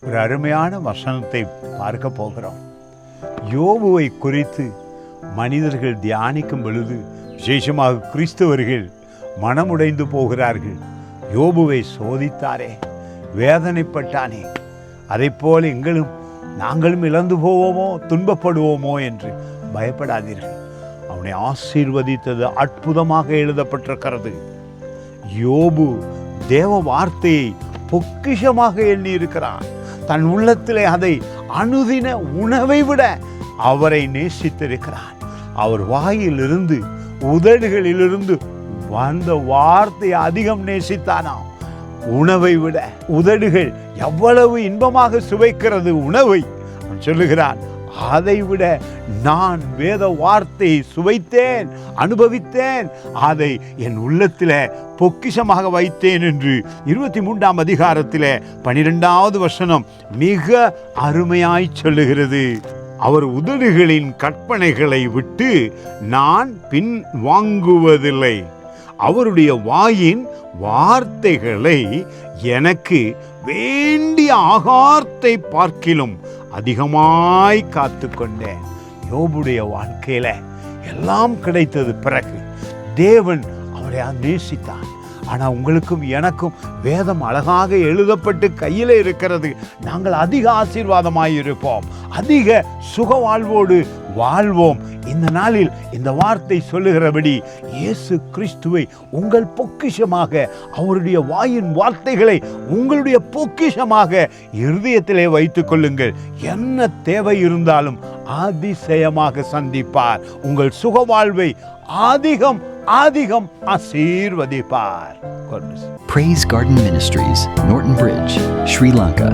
ஒரு அருமையான வசனத்தை பார்க்க போகிறோம். யோபுவை குறித்து மனிதர்கள் தியானிக்கும் பொழுது, விசேஷமாக கிறிஸ்தவர்கள் மனமுடைந்து போகிறார்கள். யோபுவை சோதித்தாரே, வேதனைப்பட்டானே, அதை போல நாங்களும் இழந்து போவோமோ, துன்பப்படுவோமோ என்று பயப்படாதீர்கள். அவனை ஆசீர்வதித்தது அற்புதமாக எழுதப்பட்டிருக்கிறது. யோபு தேவ வார்த்தையை பொக்கிஷமாக எண்ணியிருக்கிறான். தன் உள்ளத்திலே அதை அனுதின உணவை விட அவரை நேசித்திருக்கிறான். அவர் வாயிலிருந்து, உதடுகளிலிருந்து வந்த வார்த்தை அதிகம் நேசித்தானாம். உணவை விட உதடுகள் எவ்வளவு இன்பமாக சுவைக்கிறது உணவை, அவன் சொல்லுகிறான், அதை விட நான் வேத வார்த்தையை சுவைத்தேன், அனுபவித்தேன், அதை என் உள்ளத்தில் பொக்கிஷமாக வைத்தேன் என்று 23ஆம் அதிகாரத்தில் 12வது வசனம் மிக அருமையாய் சொல்லுகிறது. அவர் உதடுகளின் கற்பனைகளை விட்டு நான் பின் வாங்குவதில்லை, அவருடைய வாயின் வார்த்தைகளை எனக்கு வேண்டிய ஆகாரத்தை பார்க்கிலும் அதிகமாய் காத்து கொண்டேன். யோபுடைய வாழ்க்கையில எல்லாம் கிடைத்தது. பிறகு தேவன் அவரை நேசித்தான். ஆனா உங்களுக்கும் எனக்கும் வேதம் அழகாக எழுதப்பட்டு கையில இருக்கிறது. நாங்கள் அதிக ஆசீர்வாதமாய் இருப்போம், அதிக சுக வாழ்வோடு வாழ்வோம். இந்த நாளில் இந்த வார்த்தை சொல்லுகிறபடி இயேசு கிறிஸ்துவை உங்கள் பொக்கிஷமாக, அவருடைய வாயின் வார்த்தைகளை உங்களுடைய பொக்கிஷமாக இருதயத்திலே வைத்துக் கொள்ளுங்கள். என்ன தேவை இருந்தாலும் அதிசயமாக சந்திப்பார். உங்கள் சுக வாழ்வை அதிகம் அதிகம் ஆசீர்வதிப்பார். Praise Garden Ministries, Norton Bridge, Sri Lanka.